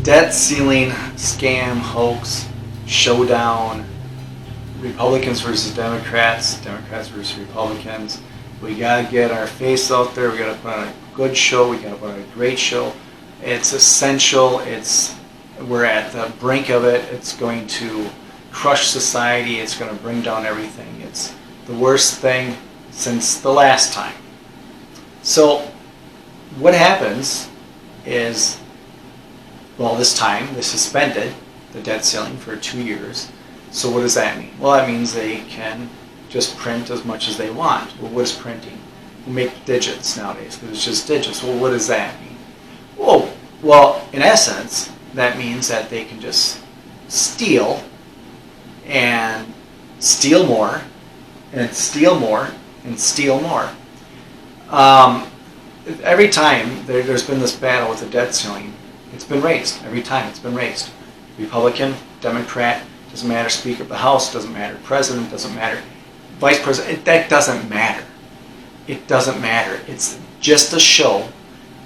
debt ceiling scam, hoax, showdown, Republicans versus Democrats, Democrats versus Republicans. We gotta get our face out there. We gotta put on a good show. We gotta put on a great show. It's essential. We're at the brink of it. It's going to crush society. It's going to bring down everything. It's the worst thing since the last time. So what happens is, well, this time they suspended the debt ceiling for 2 years. So what does that mean? Well, that means they can just print as much as they want. Well, what is printing? We make digits nowadays because it's just digits. Well, what does that mean? Well, in essence, that means that they can just steal and steal more and steal more and steal more. Every time there's been this battle with the debt ceiling, it's been raised. Every time it's been raised. Republican, Democrat, doesn't matter. Speaker of the House, doesn't matter. President, doesn't matter. Vice President, that doesn't matter. It doesn't matter. It's just a show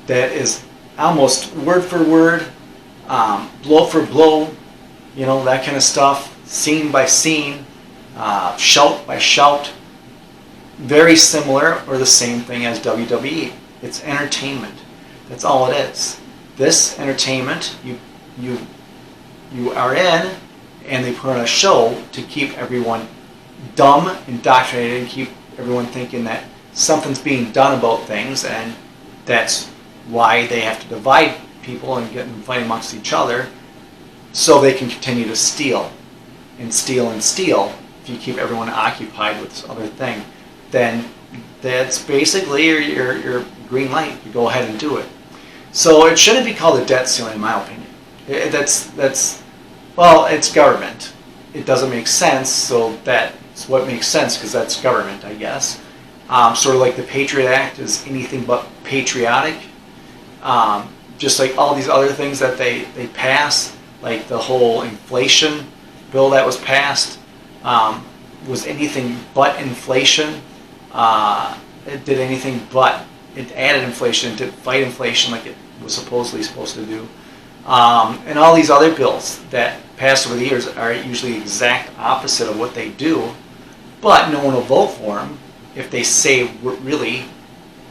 that is almost word for word, blow for blow, that kind of stuff, scene by scene, shout by shout. Very similar or the same thing as WWE. It's entertainment. That's all it is. This entertainment, you are in, and they put on a show to keep everyone dumb, indoctrinated, and keep everyone thinking that something's being done about things, and that's why they have to divide people and get them fighting amongst each other, so they can continue to steal and steal and steal. If you keep everyone occupied with this other thing, then that's basically your green light. You go ahead and do it. So it shouldn't be called a debt ceiling, in my opinion. Well, it's government. It doesn't make sense, so that's what makes sense, because that's government, I guess. Sort of like the Patriot Act is anything but patriotic. Just like all these other things that they pass, like the whole inflation bill that was passed, was anything but inflation. It did anything but. It added inflation to fight inflation like it was supposedly supposed to do. And all these other bills that pass over the years are usually the exact opposite of what they do, but no one will vote for them if they say really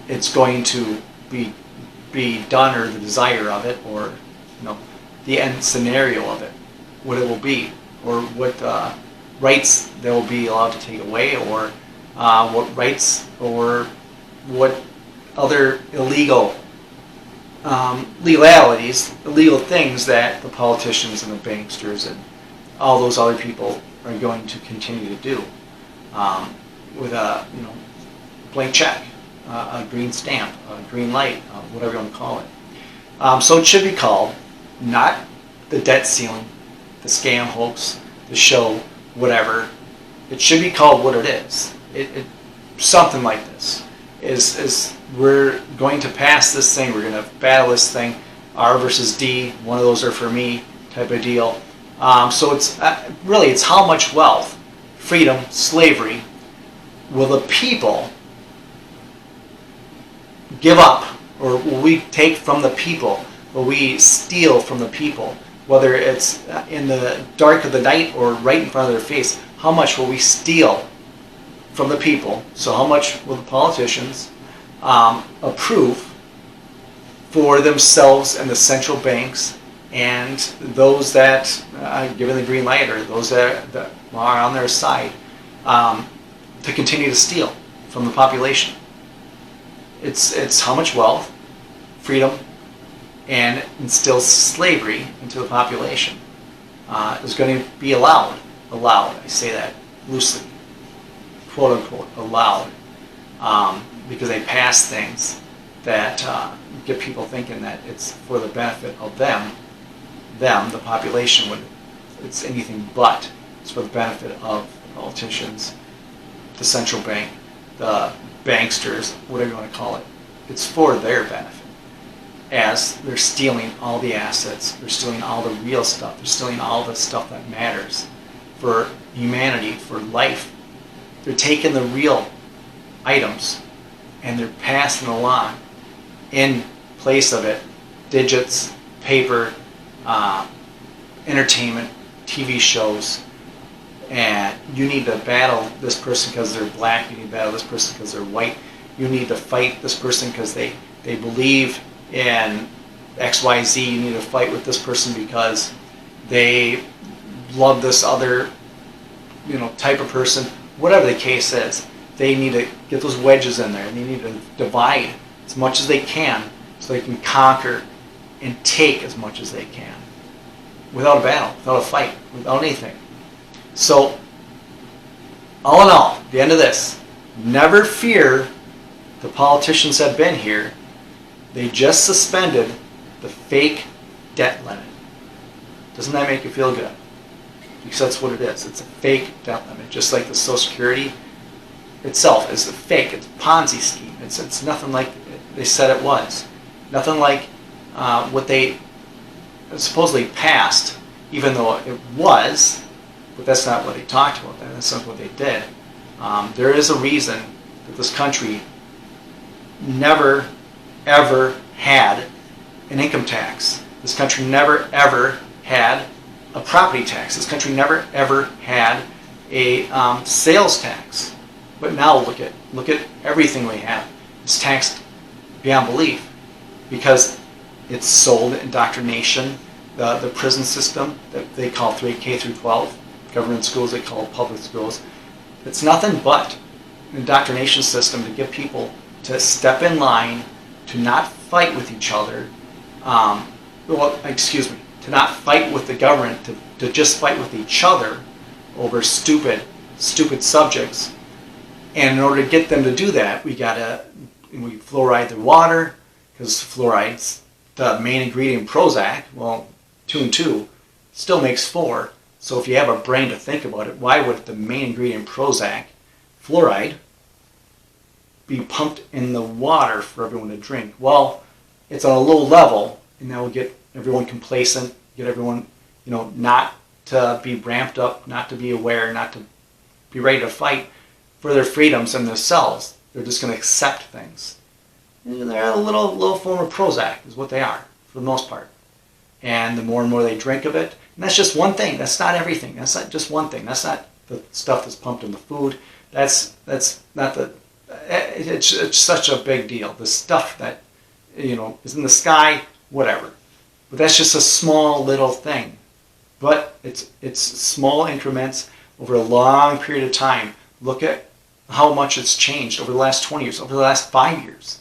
it's going to be done, or the desire of it, or the end scenario of it, what it will be, or what rights they will be allowed to take away, or what rights or what other illegal illegal things that the politicians and the banksters and all those other people are going to continue to do, with a blank check, a green stamp, a green light, whatever you want to call it. So it should be called not the debt ceiling, the scam, hoax, the show, whatever. It should be called what it is. It something like this is we're going to pass this thing. We're going to battle this thing. R versus D. One of those are for me, type of deal. So it's really it's how much wealth, freedom, slavery will the people give up, or will we take from the people? Will we steal from the people? Whether it's in the dark of the night or right in front of their face, how much will we steal from the people? So how much will the politicians approve for themselves and the central banks and those that given the green light, or those that are on their side, to continue to steal from the population? It's how much wealth, freedom, and instill slavery into the population is going to be allowed. I say that loosely, quote unquote, allowed, because they pass things that get people thinking that it's for the benefit of them, the population, when it's anything but. It's for the benefit of the politicians, the central bank, the banksters, whatever you want to call it. It's for their benefit. As they're stealing all the assets, they're stealing all the real stuff, they're stealing all the stuff that matters for humanity, for life. They're taking the real items and they're passing along in place of it digits, paper, entertainment, TV shows, and you need to battle this person because they're black, you need to battle this person because they're white, you need to fight this person because they believe in XYZ, you need to fight with this person because they love this other type of person, whatever the case is. They need to get those wedges in there, and they need to divide as much as they can so they can conquer and take as much as they can without a battle, without a fight, without anything. So, all in all, the end of this, never fear. The politicians have been here. They just suspended the fake debt limit. Doesn't that make you feel good? Because that's what it is. It's a fake debt limit, just like the Social Security itself is a fake. It's a Ponzi scheme. It's nothing like they said it was. Nothing like what they supposedly passed, even though it was, but that's not what they talked about. That's not what they did. There is a reason that this country never, ever had an income tax. This country never, ever had a property tax. This country never, ever had a sales tax. But now look at everything we have. It's taxed beyond belief because it's sold indoctrination. The prison system that they call K through 12, government schools they call public schools. It's nothing but an indoctrination system to get people to step in line, to not fight with each other. To not fight with the government, to just fight with each other over stupid subjects. And in order to get them to do that, we fluoride the water, because fluoride's the main ingredient in Prozac. Well, 2 and 2 still makes 4. So if you have a brain to think about it, why would the main ingredient in Prozac, fluoride, be pumped in the water for everyone to drink? Well, it's on a low level, and that will get everyone complacent, get everyone, not to be ramped up, not to be aware, not to be ready to fight for their freedoms and themselves. They're just going to accept things. And they're a little form of Prozac, is what they are, for the most part. And the more and more they drink of it, and that's just one thing. That's not everything. That's not just one thing. That's not the stuff that's pumped in the food. That's not the. It's such a big deal. The stuff that is in the sky, whatever. But that's just a small little thing. But it's small increments over a long period of time. Look at how much it's changed over the last 20 years, over the last 5 years.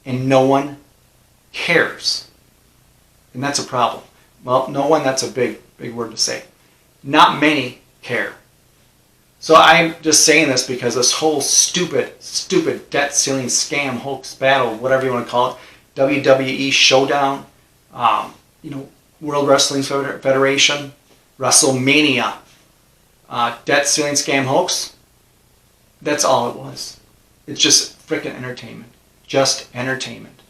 And no one cares. And that's a problem. Well, no one, that's a big word to say. Not many care. So I'm just saying this because this whole stupid debt ceiling scam, hoax, battle, whatever you want to call it, WWE Showdown, World Wrestling Federation, WrestleMania, debt ceiling scam hoax, that's all it was. It's just freaking entertainment. Just entertainment.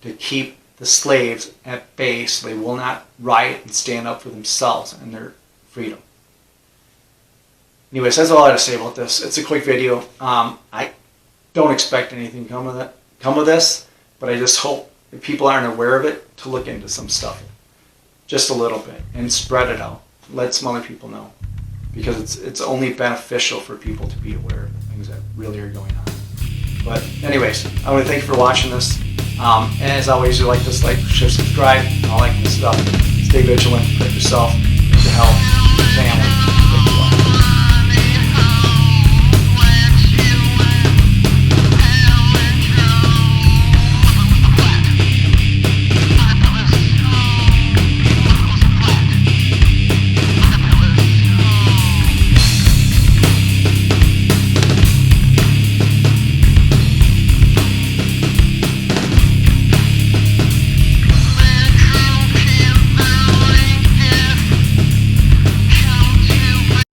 To keep the slaves at bay so they will not riot and stand up for themselves and their freedom. Anyways, that's all I have to say about this. It's a quick video. I don't expect anything come of this, but I just hope if people aren't aware of it, to look into some stuff. Just a little bit. And spread it out. Let some other people know. Because it's only beneficial for people to be aware of the things that really are going on. But anyways, I want to thank you for watching this. And as always, you like this, share, subscribe, all that good stuff. Stay vigilant, protect yourself, your health, your family.